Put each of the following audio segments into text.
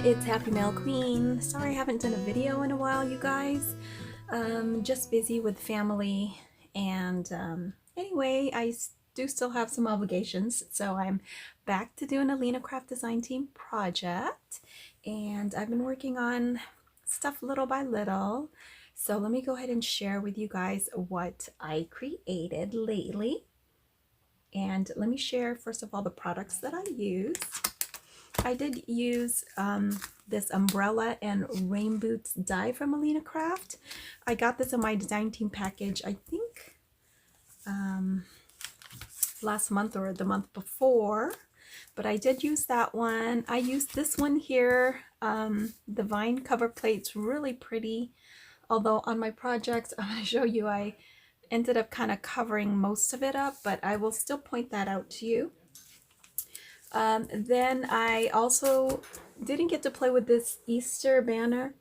it's Happymailqueen. Sorry I haven't done a video in a while, you guys. Just busy with family, and anyway, I do still have some obligations, so I'm back to doing a Alina Craft Design Team project, and I've been working on stuff little by little. So let me go ahead and share with you guys what I created lately. And let me share first of all the products that I use. I did use this umbrella and rain boots die from Alina Craft. I got this in my design team package, I think last month or the month before, but I did use that one. I used this one here, the vine cover plate's really pretty, although on my projects I'm going to show you I ended up kind of covering most of it up, but I will still point that out to you. Then I also didn't get to play with this Easter banner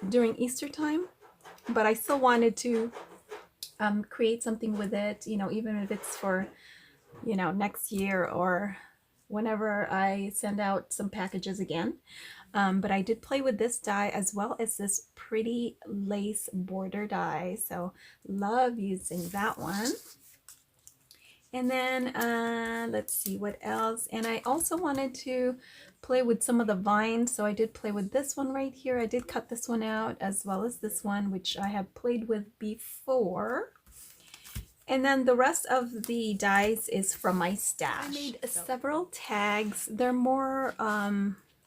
during Easter time, but I still wanted to create something with it, you know, even if it's for, you know, next year or whenever I send out some packages again. But I did play with this die as well as this pretty lace border die, so love using that one. And then let's see what else. And I also wanted to play with some of the vines, so I did play with this one right here. I did cut this one out as well as this one, which I have played with before. And then the rest of the dies is from my stash. I made several tags. They're more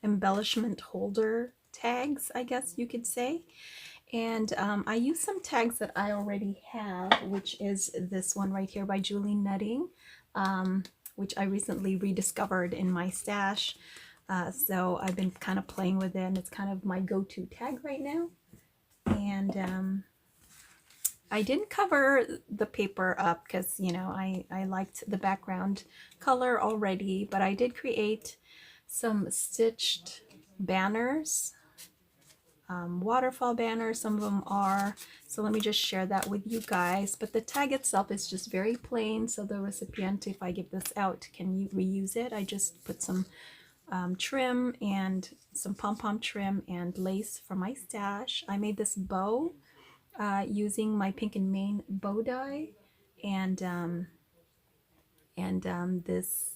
embellishment holder tags, I guess you could say. And I use some tags that I already have, which is this one right here by Julie Nutting, which I recently rediscovered in my stash. So I've been kind of playing with it, and it's kind of my go-to tag right now. And I didn't cover the paper up because, you know, I liked the background color already, but I did create some stitched banners. Waterfall banners, some of them are, so let me just share that with you guys. But the tag itself is just very plain, so the recipient, if I give this out, can reuse it. I just put some trim and some pom-pom trim and lace from my stash. I made this bow using my Pink and Main bow die, and this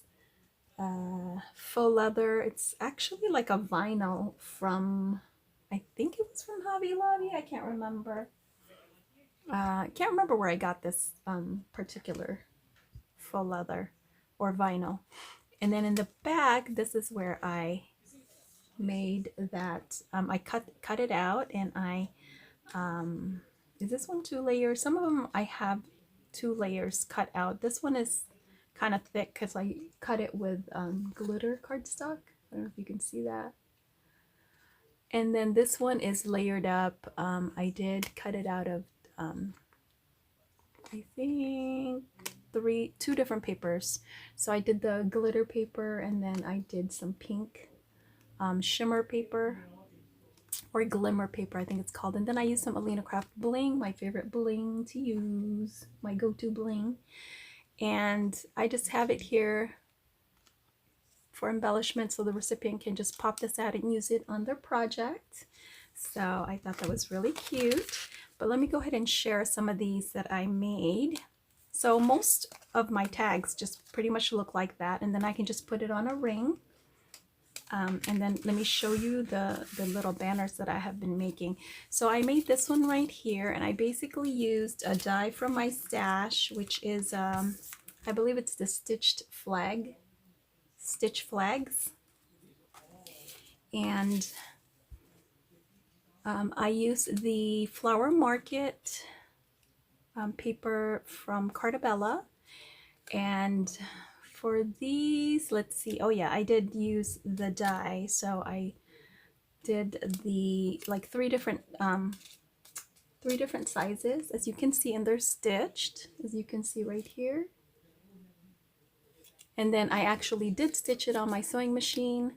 faux leather. It's actually like a vinyl from, I think it was from Hobby Lobby. I can't remember. I can't remember where I got this particular faux leather or vinyl. And then in the back, this is where I made that. I cut it out, and I is this one 2 layers? Some of them I have 2 layers cut out. This one is kind of thick because I cut it with glitter cardstock. I don't know if you can see that. And then this one is layered up. I did cut it out of, I think, 2 different papers. So I did the glitter paper, and then I did some pink shimmer paper, or glimmer paper, I think it's called. And then I used some Alina Craft bling, my favorite bling to use, my go-to bling. And I just have it here for embellishment, so the recipient can just pop this out and use it on their project. So I thought that was really cute. But let me go ahead and share some of these that I made. So most of my tags just pretty much look like that, and then I can just put it on a ring. And then let me show you the little banners that I have been making. So I made this one right here, and I basically used a die from my stash, which is I believe it's the stitch flags, and I used the Flower Market paper from Cartabella. And for these, let's see, oh yeah, I did use the die, so I did the like 3 different sizes, as you can see, and they're stitched, as you can see right here. And then I actually did stitch it on my sewing machine,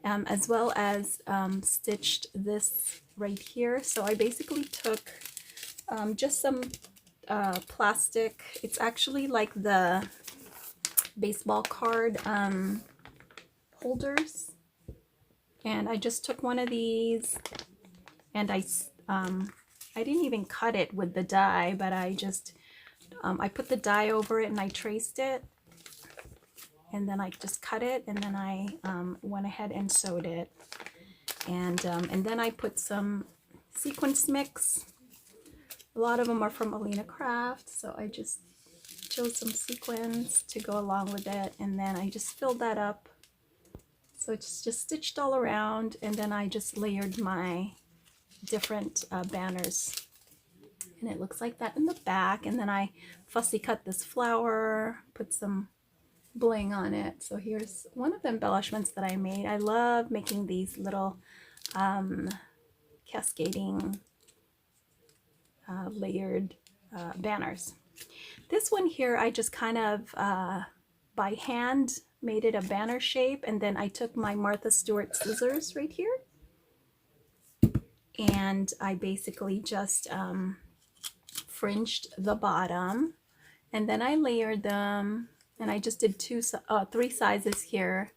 as well as stitched this right here. So I basically took just some plastic. It's actually like the baseball card holders, And I just took one of these, and I didn't even cut it with the die, but I just I put the die over it and I traced it, and then I just cut it, and then I went ahead and sewed it, and then I put some sequence mix. A lot of them are from Alinacutle, so I just chose some sequins to go along with it, and then I just filled that up. So it's just stitched all around, and then I just layered my different banners, and it looks like that in the back. And then I fussy cut this flower, put some bling on it. So here's one of the embellishments that I made. I love making these little cascading layered banners. This one here, I just kind of by hand made it a banner shape, and then I took my Martha Stewart scissors right here, and I basically just fringed the bottom, and then I layered them, and I just did three sizes here,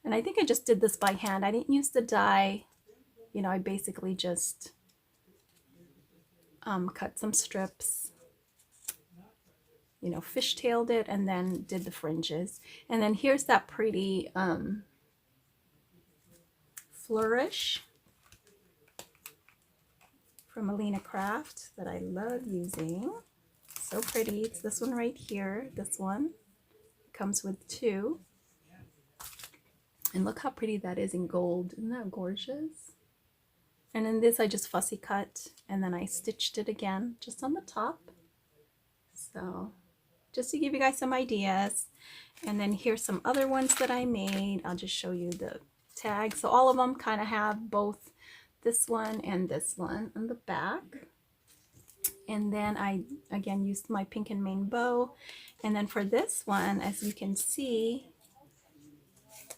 and I think I just did this by hand. I didn't use the die, you know. I basically just cut some strips, you know, fishtailed it, and then did the fringes. And then here's that pretty flourish from Alinacutle that I love using. So pretty. It's this one right here. This one comes with two. And look how pretty that is in gold. Isn't that gorgeous? And in this I just fussy cut, and then I stitched it again just on the top. So just to give you guys some ideas. And then here's some other ones that I made. I'll just show you the tags. So all of them kind of have both this one and this one on the back. And then I again used my pink and main bow. And then for this one, as you can see,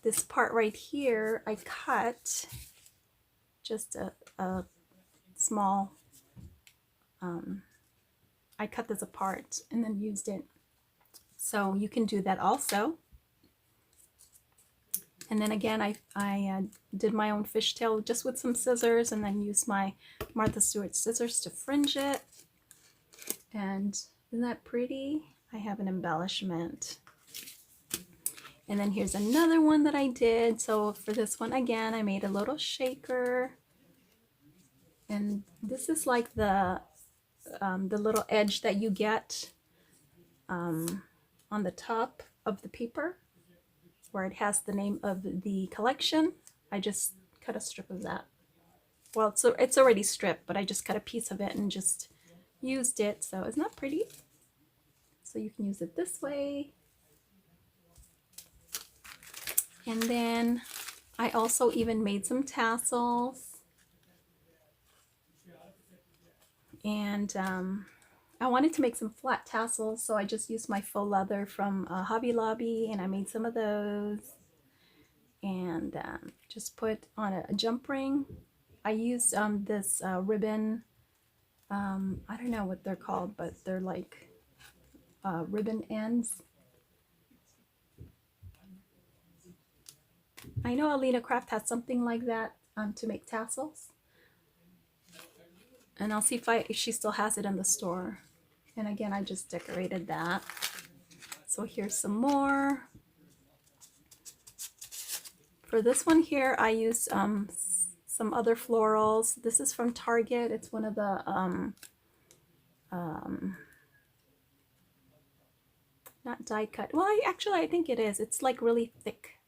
this part right here, I cut just a small, I cut this apart and then used it. So you can do that also. And then again, I did my own fishtail just with some scissors, and then used my Martha Stewart scissors to fringe it. And isn't that pretty? I have an embellishment. And then here's another one that I did. So for this one, again, I made a little shaker. And this is like the little edge that you get on the top of the paper, where it has the name of the collection. I just cut a strip of that. Well, so it's already stripped, but I just cut a piece of it and just used it. So isn't that pretty? So you can use it this way. And then I also even made some tassels. And I wanted to make some flat tassels, so I just used my faux leather from Hobby Lobby, and I made some of those. And just put on a jump ring. I used this ribbon, I don't know what they're called, but they're like ribbon ends. I know Alinacutle has something like that to make tassels. And I'll see if she still has it in the store. And again, I just decorated that. So here's some more. For this one here, I used some other florals. This is from Target. It's one of the not die cut. Well, actually I think it is. It's like really thick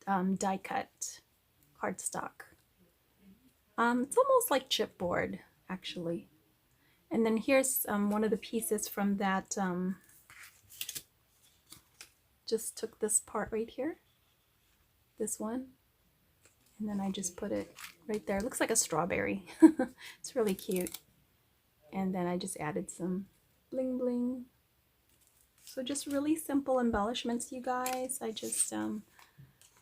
die cut cardstock. It's almost like chipboard, actually. And then here's one of the pieces from that. Just took this part right here, this one, and then I just put it right there. It looks like a strawberry. It's really cute. And then I just added some bling bling. So just really simple embellishments, you guys. I just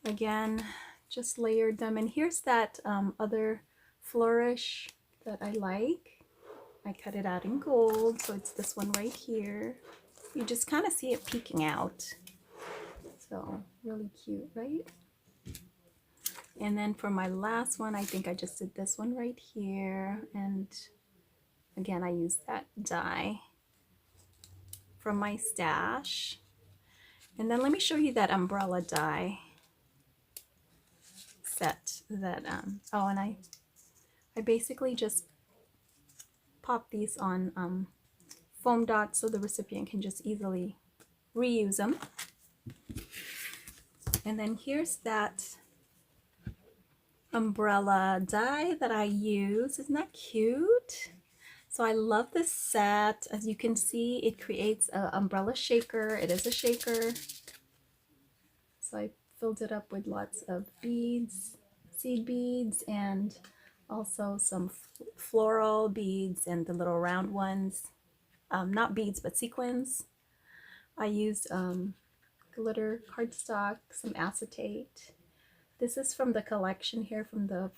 again just layered them. And here's that other flourish that I like. I cut it out in gold, so it's this one right here. You just kind of see it peeking out. So really cute, right? And then for my last one, I think I just did this one right here. And again, I used that die from my stash. And then let me show you that umbrella die set that, oh, and I basically just pop these on foam dots so the recipient can just easily reuse them. And then here's that umbrella die that I use. Isn't that cute? So I love this set. As you can see, it creates an umbrella shaker. It is a shaker. So I filled it up with lots of beads, seed beads, and also some floral beads and the little round ones. Not beads, but sequins. I used glitter cardstock, some acetate. This is from the collection here, from the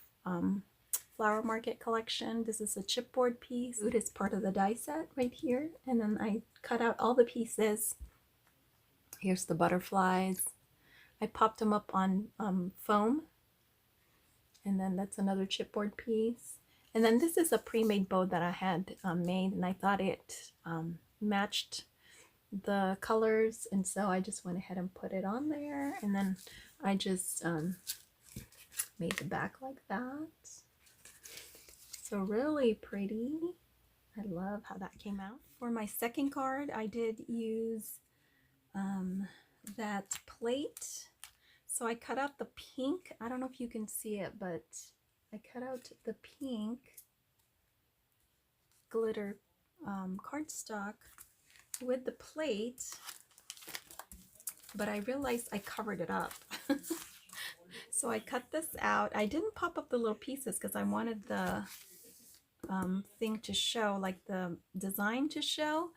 Flower Market collection. This is a chipboard piece. It is part of the die set right here. And then I cut out all the pieces. Here's the butterflies. I popped them up on foam. And then that's another chipboard piece. And then this is a pre-made bow that I had made, and I thought it matched the colors, and so I just went ahead and put it on there. And then I just made the back like that. So really pretty. I love how that came out. For my second card, I did use that plate. So I cut out the pink. I don't know if you can see it, but I cut out the pink glitter cardstock with the plate, but I realized I covered it up. So I cut this out. I didn't pop up the little pieces because I wanted the thing to show, like the design to show.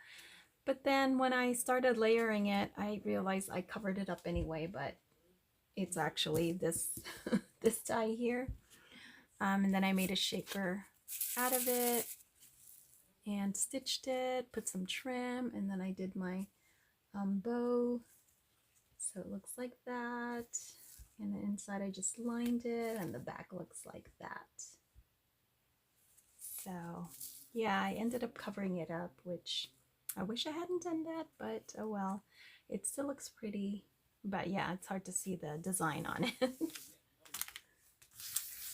But then when I started layering it, I realized I covered it up anyway, but it's actually this this die here. And then I made a shaker out of it and stitched it, put some trim, and then I did my bow. So it looks like that. And the inside I just lined it, and the back looks like that. So yeah, I ended up covering it up, which I wish I hadn't done that, but oh well. It still looks pretty, but yeah, it's hard to see the design on it.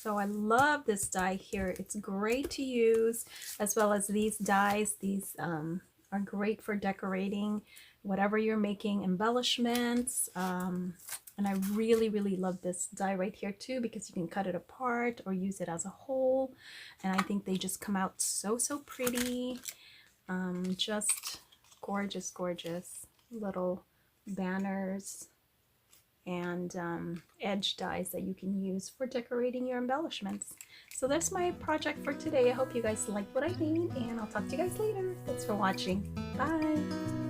So I love this die here. It's great to use, as well as these dies. These are great for decorating whatever you're making, embellishments. And I really, really love this die right here too, because you can cut it apart or use it as a whole. And I think they just come out so, so pretty. Just gorgeous, gorgeous little banners and edge dies that you can use for decorating your embellishments. So that's my project for today. I hope you guys liked what I made, and I'll talk to you guys later. Thanks for watching. Bye!